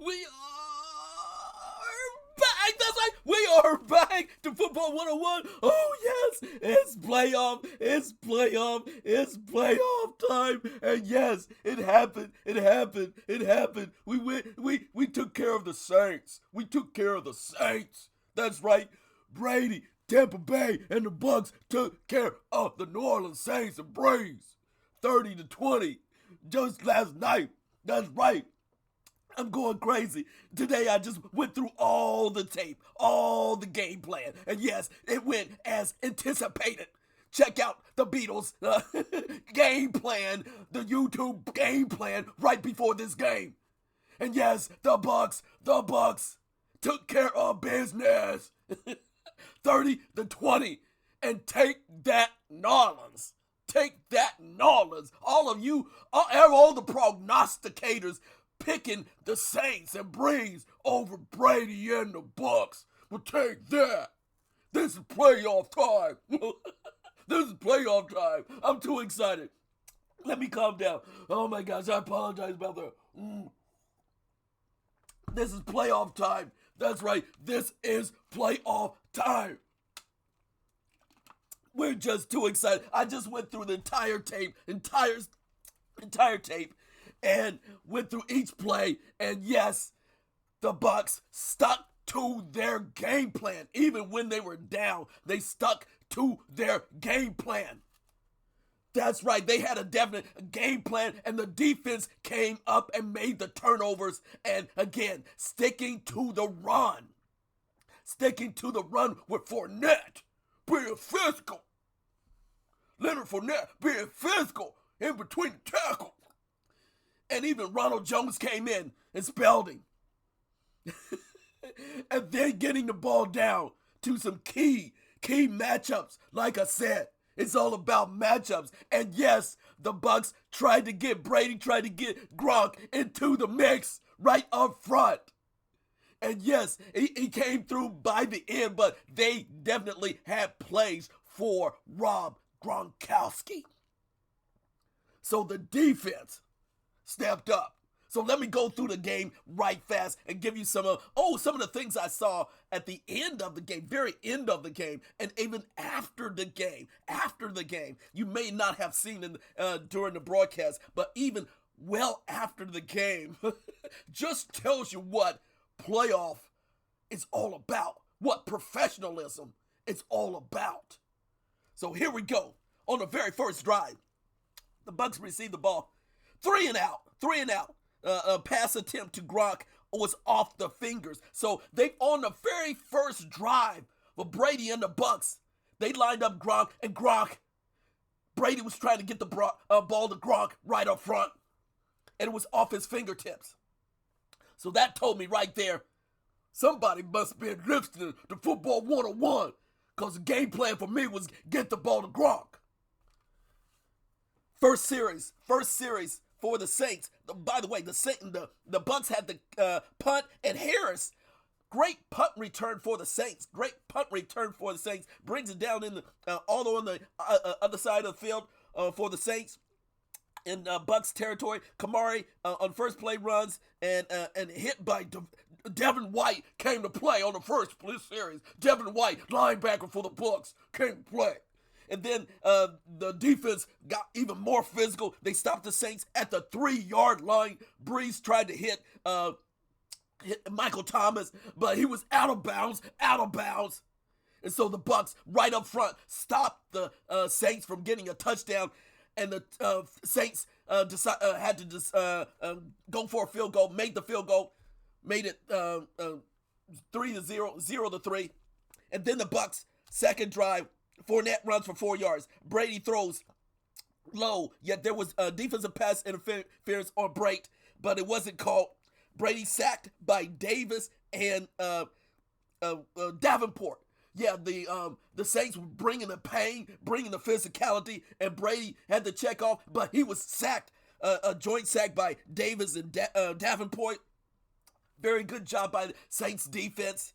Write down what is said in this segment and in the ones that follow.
We are back. That's right. We are back to Football 101. Oh, yes. It's playoff. It's playoff. It's playoff time. And yes, it happened. It happened. It happened. We took care of the Saints. We took care of the Saints. That's right. Brady, Tampa Bay, and the Bucs took care of the New Orleans Saints and Braves. 30-20. Just last night. That's right. I'm going crazy. Today I just went through all the tape, all the game plan. And yes, it went as anticipated. Check out the Beatles game plan, the YouTube game plan right before this game. And yes, the Bucs took care of business. 30-20. And take that, Nolans. Take that, Nolans. All of you, all the prognosticators picking the Saints and Braves over Brady and the Bucs. Well, take that. This is playoff time. This is playoff time. I'm too excited. Let me calm down. Oh my gosh, I apologize about that. This is playoff time. That's right. This is playoff time. We're just too excited. I just went through the entire tape, and went through each play. And yes, the Bucs stuck to their game plan. Even when they were down, they stuck to their game plan. That's right. They had a definite game plan, and the defense came up and made the turnovers. And again, sticking to the run. Sticking to the run with Fournette being physical. Leonard Fournette being physical in between the tackles. And even Ronald Jones came in and spelled him. And then getting the ball down to some key matchups. Like I said, it's all about matchups. And yes, the Bucs tried to get Gronk into the mix right up front. And yes, he came through by the end, but they definitely had plays for Rob Gronkowski. So the defense stepped up. So let me go through the game right fast and give you some of the things I saw at the end of the game, very end of the game, and even after the game. After the game, you may not have seen during the broadcast, but even well after the game, just tells you what playoff is all about, what professionalism is all about. So here we go. On the very first drive, the Bucs received the ball. Three and out. A pass attempt to Gronk was off the fingers. So they, on the very first drive for Brady and the Bucs, they lined up Gronk, and Brady was trying to get the ball to Gronk right up front, and it was off his fingertips. So that told me right there, somebody must have been listening to Football 101, because the game plan for me was get the ball to Gronk. First series for the Saints. By the way, the Bucs had the punt, and Harris, great punt return for the Saints. Brings it down in the all on the other side of the field for the Saints in Bucs territory. Kamari on first play runs and hit by Devin White came to play on the first play series. Devin White, linebacker for the Bucs, came to play. And then the defense got even more physical. They stopped the Saints at the 3-yard line. Breeze tried to hit Michael Thomas, but he was out of bounds. And so the Bucs right up front stopped the Saints from getting a touchdown. And the Saints had to just go for a field goal, made the field goal, made it 3-0, 0-3. And then the Bucs second drive, Fournette runs for 4 yards. Brady throws low, yet there was a defensive pass interference on Brate, but it wasn't called. Brady sacked by Davis and Davenport. Yeah, the Saints were bringing the pain, bringing the physicality, and Brady had to check off, but he was sacked, a joint sack by Davis and Davenport. Very good job by the Saints defense.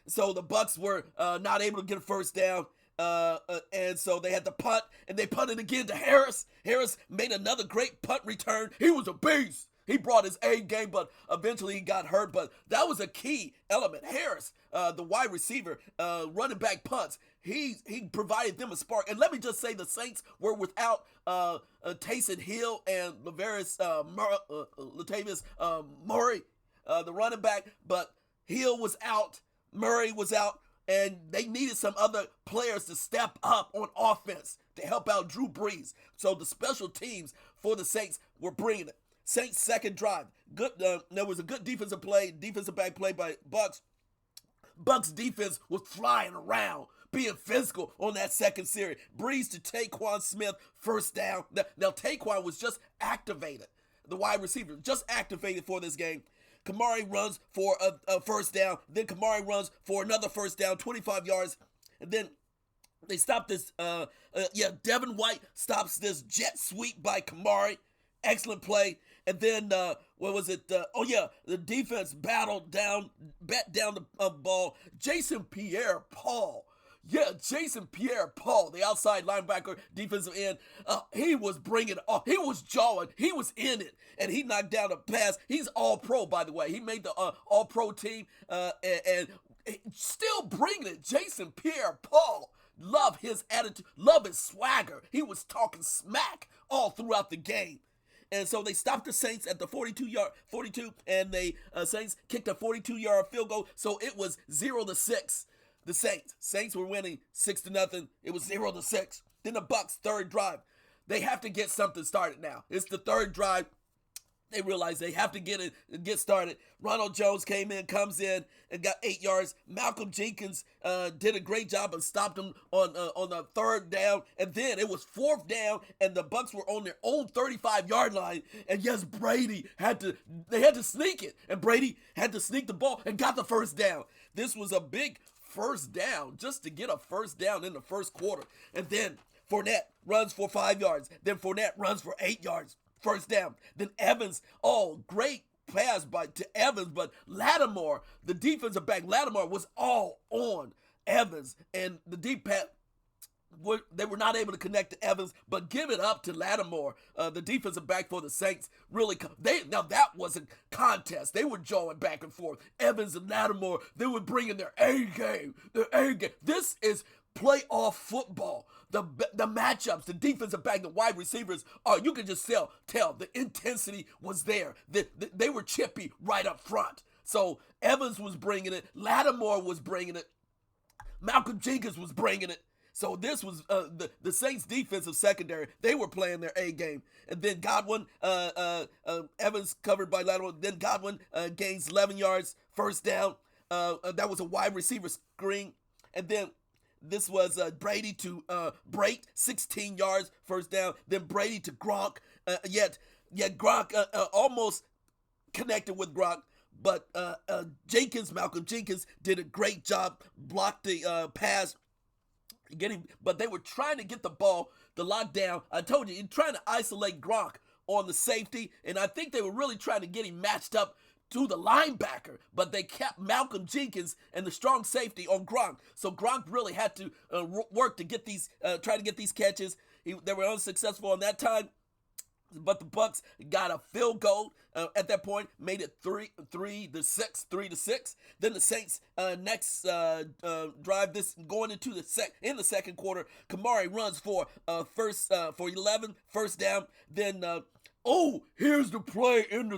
So the Bucs were not able to get a first down. And so they had to punt, and they punted again to Harris. Harris made another great punt return. He was a beast. He brought his A game, but eventually he got hurt. But that was a key element. Harris, the wide receiver, running back punts. He provided them a spark. And let me just say, the Saints were without Taysom Hill and Latavius Murray, the running back. But Hill was out, Murray was out, and they needed some other players to step up on offense to help out Drew Brees. So the special teams for the Saints were bringing it. Saints' second drive. Good. There was a good defensive back play by Bucs. Bucs defense was flying around, being physical on that second series. Brees to Taquan Smith, first down. Now Taquan was just activated. The wide receiver just activated for this game. Kamari runs for a first down. Then Kamari runs for another first down, 25 yards. And then they stop this. Devin White stops this jet sweep by Kamari. Excellent play. And then, the defense bet down the ball. Jason Pierre-Paul. Yeah, Jason Pierre-Paul, the outside linebacker, defensive end, he was bringing it off. He was jawing. He was in it, and he knocked down a pass. He's all-pro, by the way. He made the all-pro team, and still bringing it. Jason Pierre-Paul, love his attitude, love his swagger. He was talking smack all throughout the game. And so they stopped the Saints at the 42, and the Saints kicked a 42-yard field goal, so it was 0-6. The Saints were winning 6-0. It was 0-6. Then the Bucs' third drive. They have to get something started now. It's the third drive. They realize they have to get started. Ronald Jones comes in and got 8 yards. Malcolm Jenkins did a great job and stopped him on the third down. And then it was fourth down, and the Bucs were on their own 35-yard line. And yes, Brady had to sneak it, and Brady had to sneak the ball and got the first down. This was a big first down, just to get a first down in the first quarter. And then Fournette runs for 5 yards. Then Fournette runs for 8 yards. First down. Then Evans, great pass to Evans, but Lattimore, the defensive back, was all on Evans, and the deep pass, they were not able to connect to Evans, but give it up to Lattimore, the defensive back for the Saints. Now that was a contest. They were jawing back and forth. Evans and Lattimore, they were bringing their A game. This is playoff football. The matchups, the defensive back, the wide receivers, you can just tell the intensity was there. They were chippy right up front. So Evans was bringing it. Lattimore was bringing it. Malcolm Jenkins was bringing it. So this was the Saints' defensive secondary. They were playing their A game. And then Godwin, Evans covered by Lattimore. Then Godwin gains 11 yards, first down. That was a wide receiver screen. And then this was Brady to Brate, 16 yards, first down. Then Brady to Gronk. Gronk almost connected with Gronk. But Malcolm Jenkins did a great job, blocked the pass. But they were trying to get the ball, the lockdown. I told you, trying to isolate Gronk on the safety. And I think they were really trying to get him matched up to the linebacker, but they kept Malcolm Jenkins and the strong safety on Gronk. So Gronk really had to work to get try to get these catches. They were unsuccessful on that time, but the Bucs got a field goal at that point, made it 3-6. Then the Saints next drive, this going into in the second quarter, Kamari runs for 11, first down. Then here's the play in the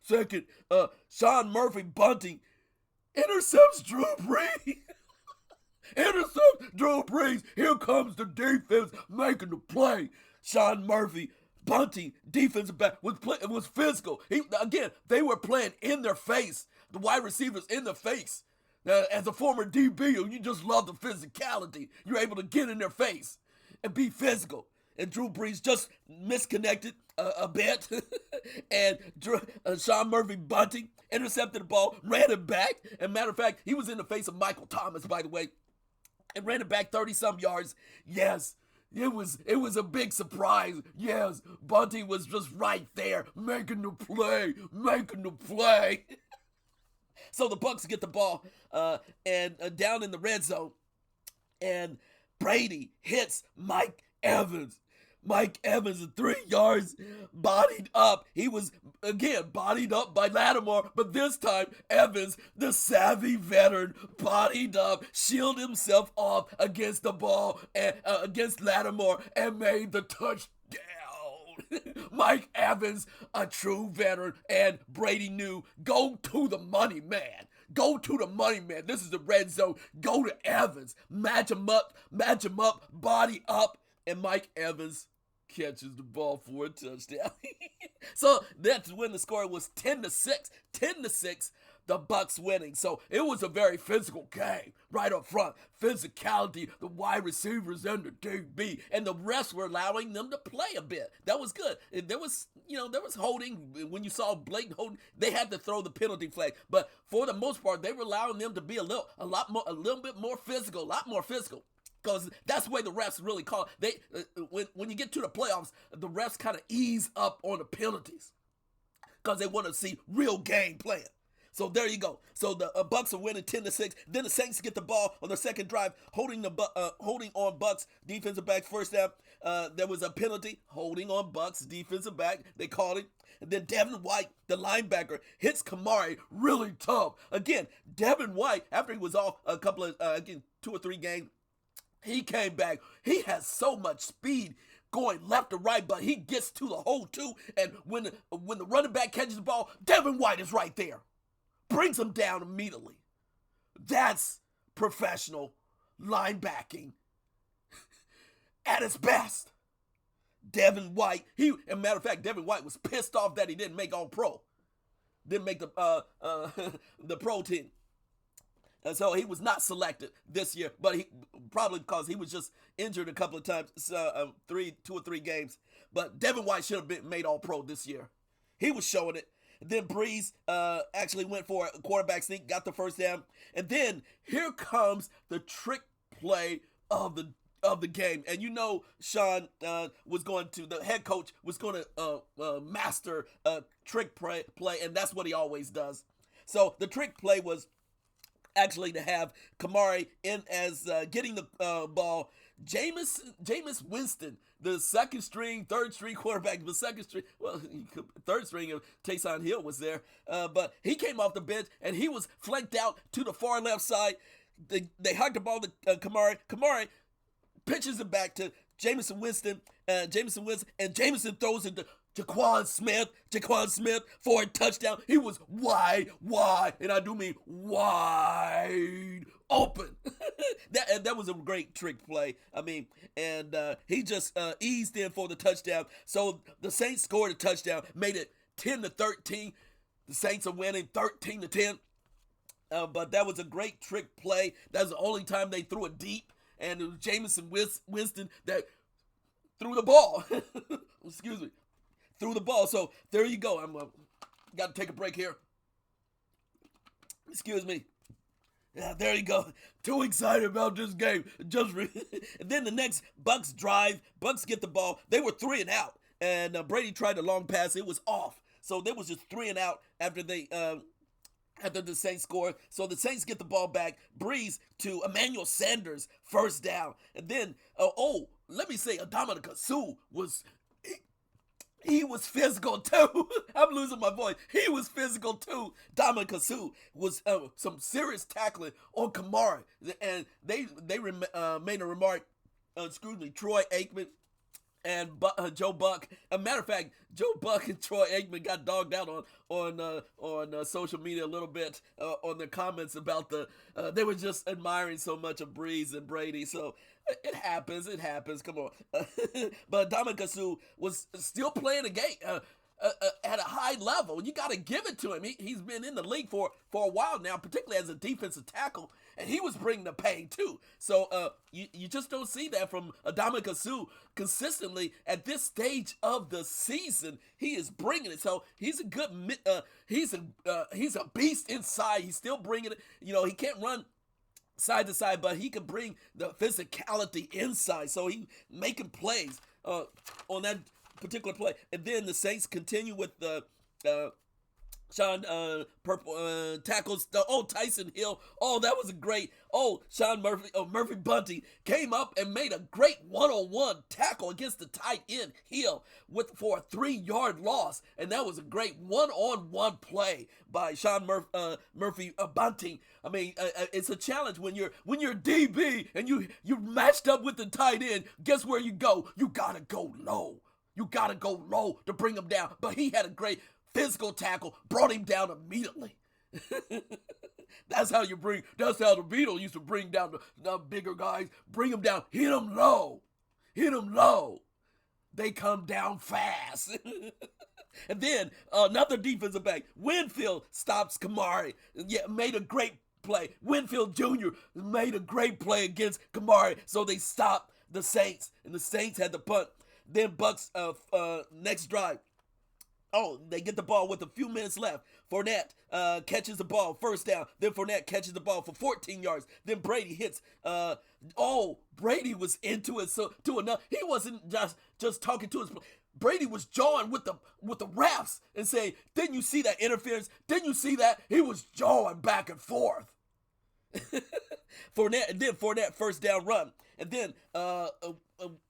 second. Sean Murphy-Bunting intercepts Drew Brees. Here comes the defense making the play. Sean Murphy-Bunting, defensive back, was physical. They were playing in their face. The wide receivers in the face. As a former DB, you just love the physicality. You're able to get in their face and be physical. And Drew Brees just misconnected a bit. And Sean Murphy-Bunting intercepted the ball, ran it back. And matter of fact, he was in the face of Michael Thomas, by the way, and ran it back 30-some yards. Yes, it was a big surprise. Yes, Bunting was just right there, making the play. So the Bucs get the ball and down in the red zone. And Brady hits Mike Evans. Mike Evans at 3 yards, bodied up. He was, again, bodied up by Lattimore, but this time, Evans, the savvy veteran, bodied up, shielded himself off against the ball, and against Lattimore, and made the touchdown. Mike Evans, a true veteran, and Brady knew, go to the money, man. Go to the money, man. This is the red zone. Go to Evans. Match him up, body up, and Mike Evans catches the ball for a touchdown. So that's when the score was 10-6. 10-6, the Bucs winning. So it was a very physical game right up front. Physicality, the wide receivers and the DB, and the refs were allowing them to play a bit. That was good. There was holding. When you saw blatant holding, they had to throw the penalty flag. But for the most part, they were allowing them to be a little bit more physical, a lot more physical. Because that's the way the refs really call it. When you get to the playoffs, the refs kind of ease up on the penalties because they want to see real game playing. So there you go. So the Bucs are winning 10-6. Then the Saints get the ball on their second drive, holding on Bucs defensive back first down. There was a penalty holding on Bucs defensive back. They called it. And then Devin White, the linebacker, hits Kamari really tough. Again, Devin White, after he was off a couple of 2 or 3 games, he came back. He has so much speed going left to right, but he gets to the hole too. And when the running back catches the ball, Devin White is right there. Brings him down immediately. That's professional linebacking at its best. Devin White, as a matter of fact, Devin White was pissed off that he didn't make All-Pro. Didn't make the pro team. And so he was not selected this year, but he probably because he was just injured a couple of times, 2 or 3 games. But Devin White should have been made All-Pro this year. He was showing it. Then Breeze actually went for a quarterback sneak, got the first down, and then here comes the trick play of the game. And Sean the head coach was going to master a trick play, and that's what he always does. So the trick play was actually to have Kamari in as getting the ball. Jameis Winston, the third string quarterback, third string of Taysom Hill was there, but he came off the bench and he was flanked out to the far left side. They hugged the ball to Kamari. Kamari pitches it back to Jameis Winston, and Jameson throws it to Jaquan Smith for a touchdown. He was wide, and I do mean wide open. that was a great trick play. And he just eased in for the touchdown. So the Saints scored a touchdown, made it 10-13. The Saints are winning 13-10. But that was a great trick play. That was the only time they threw it deep, and it was Jameson Winston that threw the ball. Excuse me. Threw the ball. So there you go. I'm got to take a break here. Excuse me. Yeah, there you go. Too excited about this game. And then the next Bucs drive. Bucs get the ball. They were 3 and out, and Brady tried a long pass. It was off. So they was just 3 and out after the Saints scored. So the Saints get the ball back. Breeze to Emmanuel Sanders, first down. And then, let me say, Dominic Sue was... He was physical too. I'm losing my voice. He was physical too. Dominic Sue was some serious tackling on Kamari, and they made a remark. Troy Aikman and Joe Buck. As a matter of fact, Joe Buck and Troy Aikman got dogged out on social media a little bit on their comments about they were just admiring so much of Breeze and Brady. So it happens. Come on. But Dominic Sue was still playing the game at a high level. You got to give it to him. He's been in the league for a while now, particularly as a defensive tackle, and he was bringing the pain too. So you just don't see that from Dominic Sue consistently at this stage of the season. He is bringing it. So he's a good. He's a beast inside. He's still bringing it. He can't run side to side, but he can bring the physicality inside. So he making plays on that particular play. And then the Saints continue with the Sean Purple tackles the Tyson Hill. Oh, that was a great. Oh, Sean Murphy-Bunting came up and made a great one-on-one tackle against the tight end Hill for a 3-yard loss, and that was a great one-on-one play by Sean Murphy-Bunting. I mean, it's a challenge when you're DB and you matched up with the tight end. Guess where you go? You gotta go low. You gotta go low to bring him down. But he had a great physical tackle, brought him down immediately. That's how the Beatles used to bring down the bigger guys. Bring them down, hit them low. They come down fast. And then another defensive back, Winfield, stops Kamari. Yeah, made a great play. Winfield Jr. made a great play against Kamari, so they stopped the Saints, and the Saints had to punt. Then Bucs next drive. Oh, they get the ball with a few minutes left. Fournette catches the ball, first down. Then Fournette catches the ball for 14 yards. Then Brady hits. Brady was into it. So to enough, he wasn't just talking to his. Brady was jawing with the refs and saying, "Didn't you see that interference? Didn't you see that?" He was jawing back and forth. Fournette first down run, and then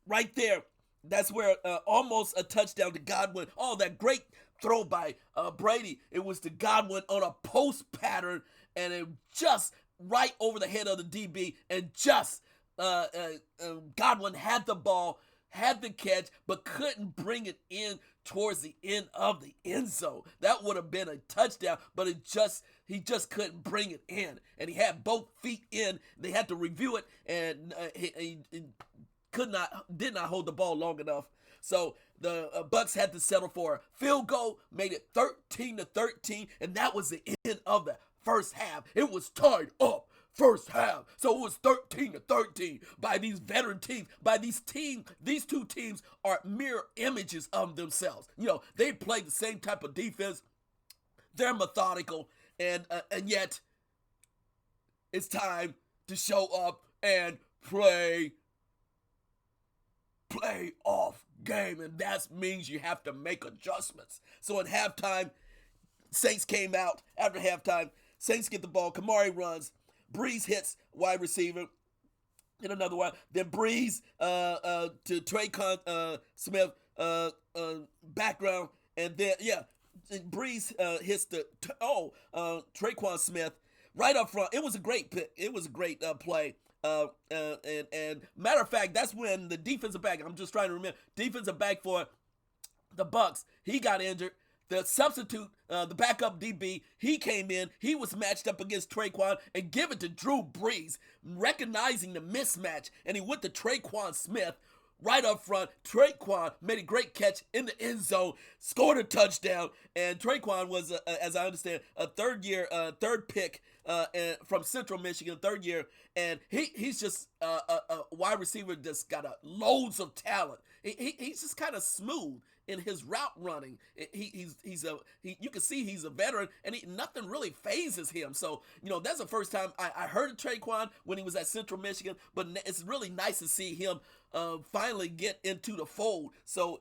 right there. That's where almost a touchdown to Godwin. Oh, that great throw by Brady. It was to Godwin on a post pattern, and it just right over the head of the DB. And just Godwin had the ball, had the catch, but couldn't bring it in towards the end of the end zone. That would have been a touchdown, but he just couldn't bring it in. And he had both feet in. They had to review it, and he did not hold the ball long enough. So the Bucs had to settle for a field goal, made it 13-13, and that was the end of the first half. It was tied up first half. So it was 13-13 by these veteran teams. These two teams are mirror images of themselves. You know, they play the same type of defense. They're methodical, and yet it's time to show up and play playoff game, and that means you have to make adjustments. So at halftime, Saints came out. After halftime, Saints get the ball. Kamari runs. Breeze hits wide receiver. In another one. Then Breeze to Traquan Smith background, and then Breeze hits the Traquan Smith right up front. It was a great pick. It was a great play. And matter of fact, that's when the defensive back, I'm just trying to remember, defensive back for the Bucs, he got injured. The substitute, the backup DB, he came in. He was matched up against Traquan and give it to Drew Brees, recognizing the mismatch, and he went to Traquan Smith right up front. Traquan made a great catch in the end zone, scored a touchdown, and Traquan was, as I understand, a third pick from Central Michigan, third year, and he's just a wide receiver that's got loads of talent. He's just kind of smooth in his route running. You can see he's a veteran, and nothing really phases him. So, that's the first time I heard of Traquan when he was at Central Michigan, but it's really nice to see him finally get into the fold. So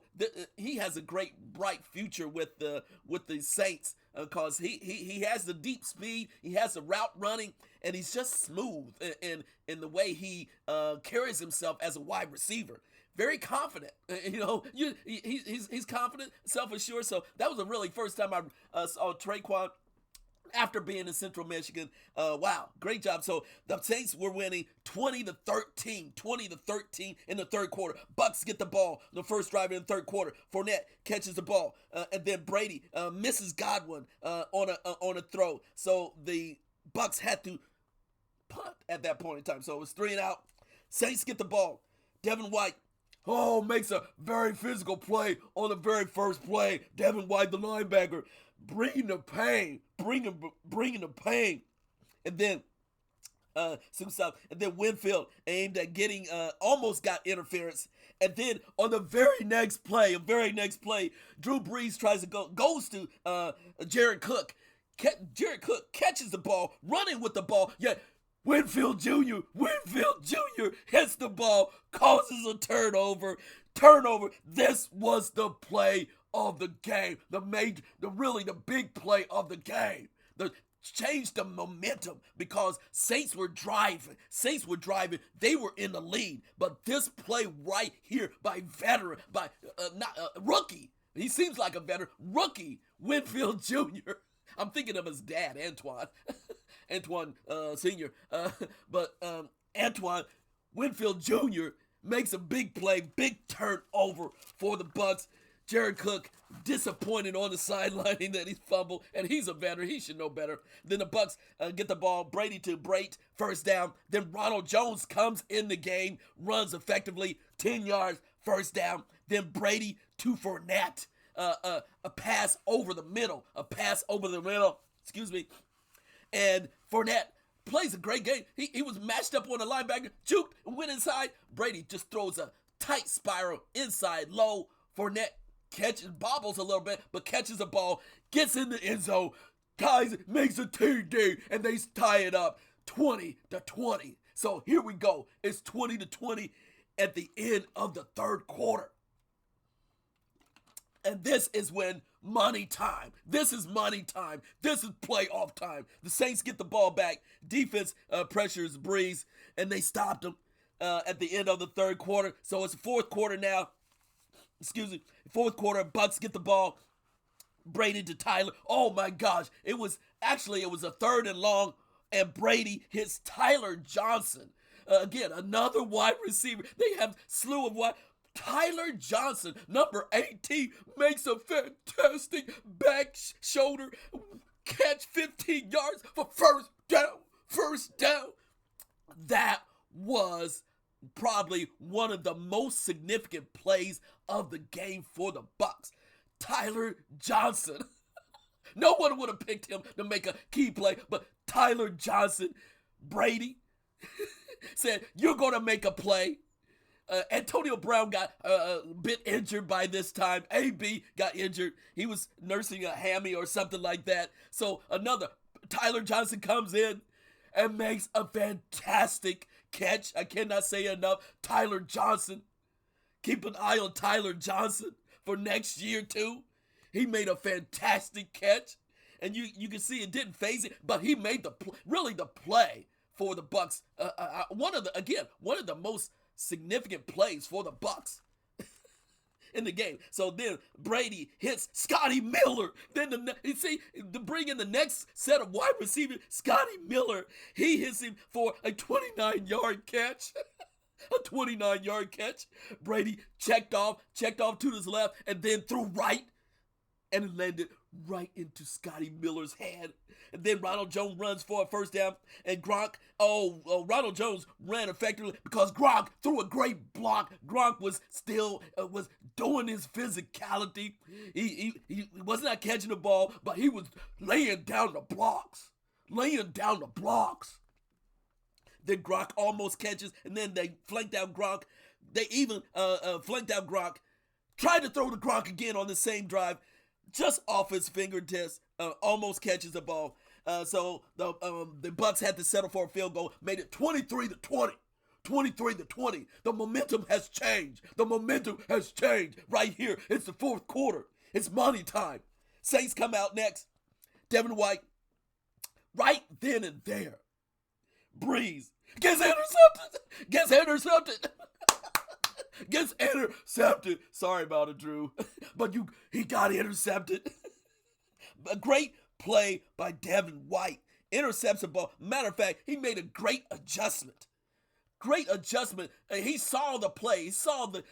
he has a great, bright future with the Saints because he has the deep speed, he has the route running, and he's just smooth in the way he carries himself as a wide receiver. Very confident, he's confident, self-assured. So that was the really first time I saw Traquan after being in Central Michigan. Wow, great job. So the Saints were winning 20-13 in the third quarter. Bucs get the ball the first drive in the third quarter. Fournette catches the ball, and then Brady misses Godwin on a throw. So the Bucs had to punt at that point in time. So it was 3-and-out. Saints get the ball. Devin White makes a very physical play on the very first play. Devin White, the linebacker, bringing the pain. And then and then Winfield aimed at getting, almost got interference. And then on the very next play, Drew Brees goes to Jared Cook. Jared Cook catches the ball, running with the ball, yet Winfield Jr. hits the ball, causes a turnover. This was the play of the game, the big play of the game. The changed the momentum because Saints were driving. They were in the lead. But this play right here by veteran, by not rookie. He seems like a veteran. Rookie Winfield Jr. I'm thinking of his dad, Antoine. Antoine Sr. But Antoine Winfield Jr. makes a big play, big turnover for the Bucs. Jared Cook disappointed on the sideline that he fumbled, and he's a veteran. He should know better. Then the Bucs get the ball. Brady to Brate, first down. Then Ronald Jones comes in the game, runs effectively, 10 yards, first down. Then Brady to Fournette, a pass over the middle, excuse me. And Fournette plays a great game. He was matched up on the linebacker, juked, and went inside. Brady just throws a tight spiral inside low. Fournette bobbles a little bit, but catches the ball, gets in the end zone. Guys, makes a TD, and they tie it up 20-20. So here we go. It's 20-20 at the end of the third quarter. And this is when money time. This is money time. This is playoff time. The Saints get the ball back. Defense pressures Breeze, and they stopped them at the end of the third quarter. So it's the fourth quarter now. Fourth quarter, Bucs get the ball. Brady to Tyler. Oh my gosh. It was a third and long, and Brady hits Tyler Johnson. Again, another wide receiver. They have slew of wide. Tyler Johnson, number 18, makes a fantastic back shoulder catch, 15 yards for first down. That was probably one of the most significant plays of the game for the Bucs. Tyler Johnson. No one would have picked him to make a key play, but Tyler Johnson. Brady said, "You're going to make a play." Antonio Brown got a bit injured by this time. AB got injured. He was nursing a hammy or something like that. So Tyler Johnson comes in and makes a fantastic catch. I cannot say enough. Tyler Johnson. Keep an eye on Tyler Johnson for next year too. He made a fantastic catch. And you can see it didn't phase it, but he made the play for the Bucs. One of the most significant plays for the Bucs in the game. So then Brady hits Scotty Miller. Then to bring in the next set of wide receivers, Scotty Miller, he hits him for a 29-yard catch. A 29-yard catch. Brady checked off to his left, and then threw right, and it landed right into Scotty Miller's hand. And then Ronald Jones runs for a first down, and Ronald Jones ran effectively because Gronk threw a great block. Gronk was still was doing his physicality. He was not catching the ball, but he was laying down the blocks. Then Gronk almost catches, and then they flanked out Gronk. They even flanked out Gronk. Tried to throw to Gronk again on the same drive, just off his fingertips. Almost catches the ball. So the Bucs had to settle for a field goal. Made it 23-20. 23-20. The momentum has changed. Right here. It's the fourth quarter. It's money time. Saints come out next. Devin White. Right then and there. Breeze gets intercepted. Sorry about it, Drew. But he got intercepted. A great play by Devin White. Intercepts the ball. Matter of fact, he made a great adjustment. He saw the play. He saw the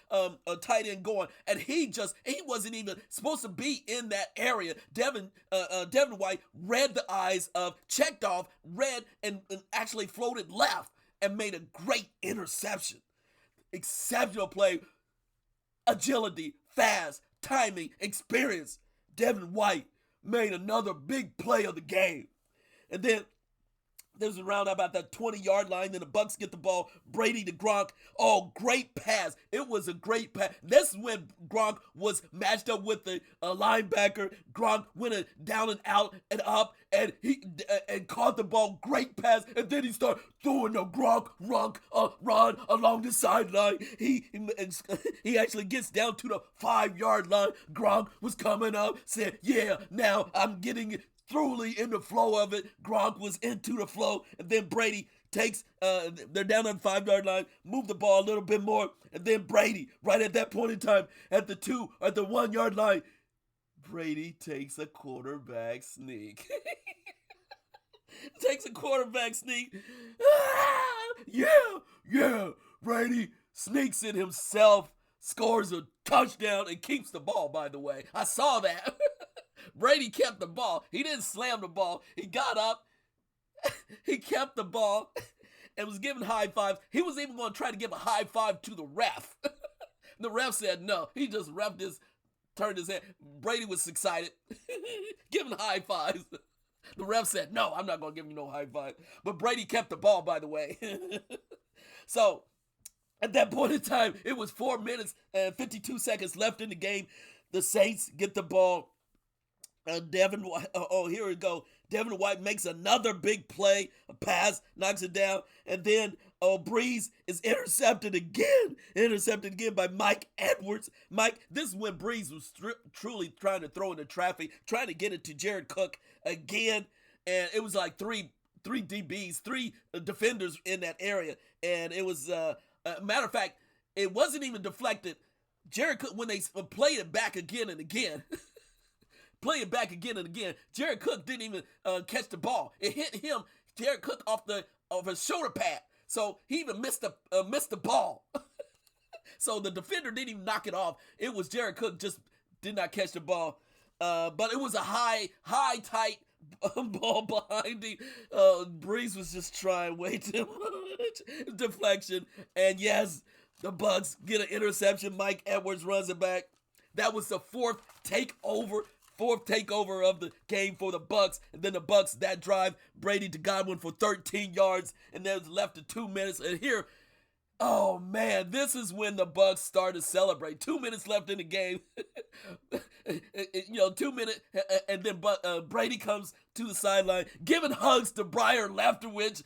tight end going, and he wasn't even supposed to be in that area. Devin White read the eyes of, checked off, read, and actually floated left and made a great interception. Exceptional play. Agility, fast, timing, experience. Devin White made another big play of the game. And then This is around about that 20-yard line. Then the Bucs get the ball. Brady to Gronk. Oh, great pass. It was a great pass. This is when Gronk was matched up with the linebacker. Gronk went down and out and up, and he caught the ball. Great pass. And then he started throwing the Gronk run along the sideline. He actually gets down to the 5-yard line. Gronk was coming up, said, yeah, now I'm getting it thoroughly in the flow of it. Gronk was into the flow, and then Brady takes, they're down on the 5-yard line, move the ball a little bit more, and then Brady, right at that point in time, at the 1-yard line, Brady takes a quarterback sneak. Takes a quarterback sneak. Yeah, Brady sneaks it himself, scores a touchdown, and keeps the ball, by the way. I saw that. Brady kept the ball. He didn't slam the ball. He got up. He kept the ball and was giving high fives. He was even going to try to give a high five to the ref. The ref said no. He just turned his head. Brady was excited, giving high fives. The ref said, no, I'm not going to give you no high five. But Brady kept the ball, by the way. So, at that point in time, it was 4 minutes and 52 seconds left in the game. The Saints get the ball. Devin White, here we go. Devin White makes another big play, a pass, knocks it down, and then Breeze is intercepted again by Mike Edwards. This is when Breeze was truly trying to throw into traffic, trying to get it to Jared Cook again, and it was like three DBs, three defenders in that area, and it was, matter of fact, it wasn't even deflected. Jared Cook, when they played it back again and again, Jared Cook didn't even catch the ball. It hit him, Jared Cook, off his shoulder pad. So he even missed the ball. So the defender didn't even knock it off. It was Jared Cook just did not catch the ball. But it was a high, tight ball behind him. Breeze was just trying way too much. Deflection. And yes, the Bucs get an interception. Mike Edwards runs it back. That was the fourth takeover of the game for the Bucs. And then the Bucs, that drive, Brady to Godwin for 13 yards, and then it was left to 2 minutes. And here, oh man, this is when the Bucs started to celebrate. 2 minutes left in the game. 2 minutes, and then Brady comes to the sideline, giving hugs to Briar Leftwich.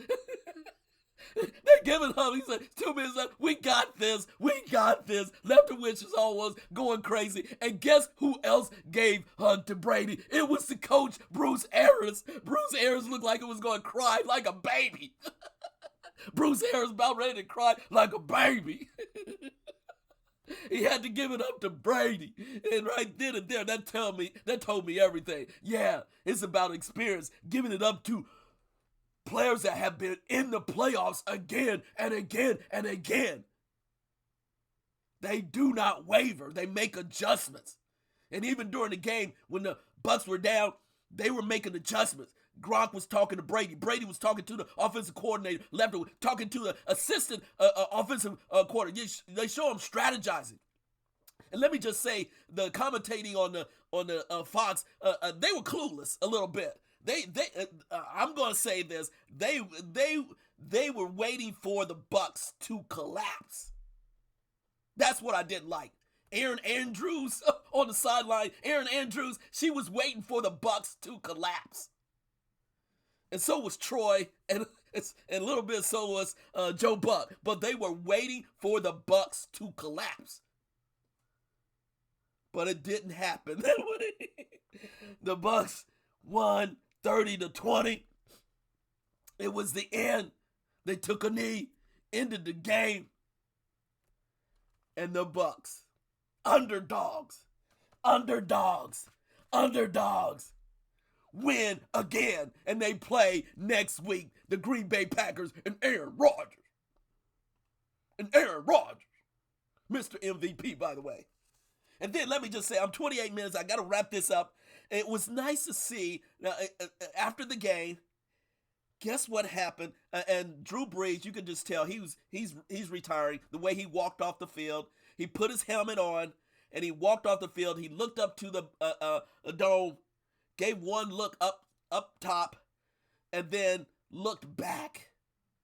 They're giving hugs. He said, 2 minutes left. We got this. Leftwich is always going crazy. And guess who else gave hug to Brady? It was the coach, Bruce Arians. Bruce Arians looked like he was going to cry like a baby. Bruce Arians about ready to cry like a baby. He had to give it up to Brady. And right then and there, that told me everything. Yeah, it's about experience. Giving it up to players that have been in the playoffs again and again and again. They do not waver. They make adjustments. And even during the game, when the Bucs were down, they were making adjustments. Gronk was talking to Brady. Brady was talking to the offensive coordinator. Leftwich talking to the assistant offensive coordinator. They show him strategizing. And let me just say, the commentating on the Fox, they were clueless a little bit. I'm gonna say this. They were waiting for the Bucs to collapse. That's what I didn't like. Erin Andrews on the sideline. Erin Andrews, she was waiting for the Bucs to collapse, and so was Troy, and a little bit so was Joe Buck. But they were waiting for the Bucs to collapse, but it didn't happen. The Bucs won 30-20. It was the end. They took a knee, ended the game, and the Bucs, underdogs, win again, and they play next week the Green Bay Packers and Aaron Rodgers. Mr. MVP, by the way. And then let me just say, I'm 28 minutes. I got to wrap this up. It was nice to see after the game. Guess what happened? And Drew Brees, you can just tell he's retiring. The way he walked off the field, he put his helmet on and he walked off the field. He looked up to the dome, gave one look up top, and then looked back,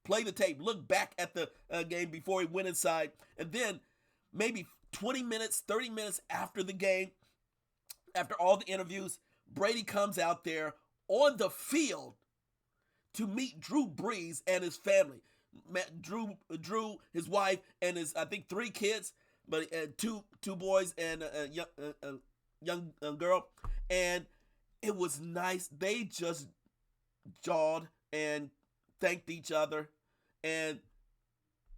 play the tape, look back at the game before he went inside. And then maybe 20 minutes, 30 minutes after the game, after all the interviews, Brady comes out there on the field to meet Drew Brees and his family. Drew, his wife, and his, I think, 3 kids, but two boys and a young girl. And it was nice. They just jawed and thanked each other. And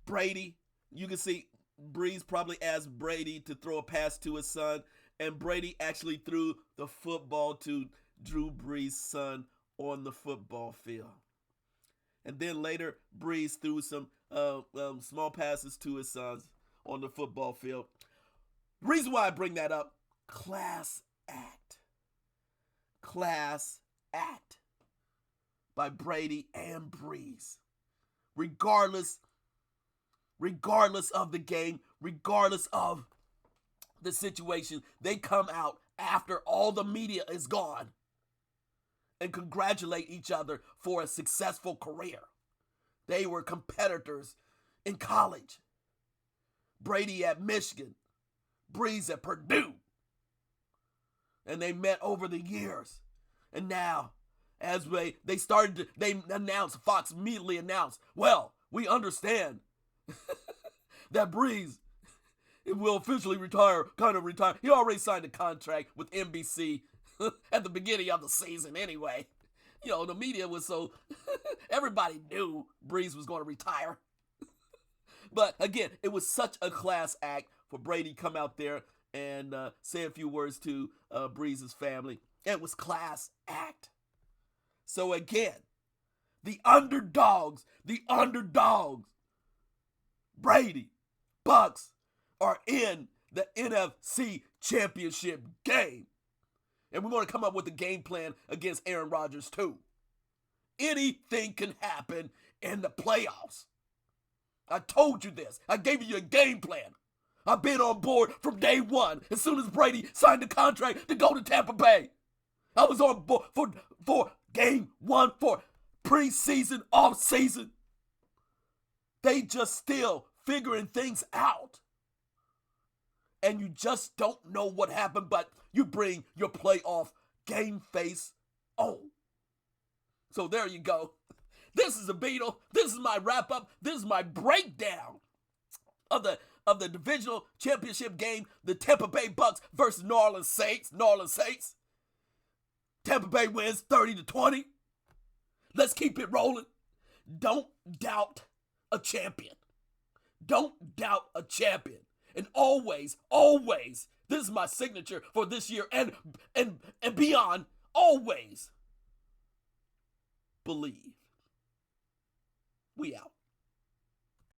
Brady, you can see Brees probably asked Brady to throw a pass to his son, and Brady actually threw the football to Drew Brees' son on the football field. And then later, Brees threw some small passes to his sons on the football field. Reason why I bring that up, class act. Class act by Brady and Brees. Regardless of the game, regardless of the situation, they come out after all the media is gone and congratulate each other for a successful career. They were competitors in college. Brady at Michigan, Brees at Purdue. And they met over the years. And now, as they announced, Fox immediately announced, well, we understand that Brees will officially retire. He already signed a contract with NBC at the beginning of the season anyway. You know, the media was so, everybody knew Brees was going to retire. But again, it was such a class act for Brady to come out there and say a few words to Brees' family. It was class act. So again, the underdogs, Brady, Bucs, are in the NFC Championship game. And we're going to come up with a game plan against Aaron Rodgers too. Anything can happen in the playoffs. I told you this. I gave you a game plan. I've been on board from day one. As soon as Brady signed the contract to go to Tampa Bay, I was on board for game one, for preseason, off-season. They just still figuring things out. And you just don't know what happened, but you bring your playoff game face on. So there you go. This is a Beetle. This is my wrap-up. This is my breakdown of the divisional championship game, the Tampa Bay Bucs versus New Orleans Saints. Tampa Bay wins 30-20. Let's keep it rolling. Don't doubt a champion. Don't doubt a champion. And always, this is my signature for this year and beyond, always believe. We out.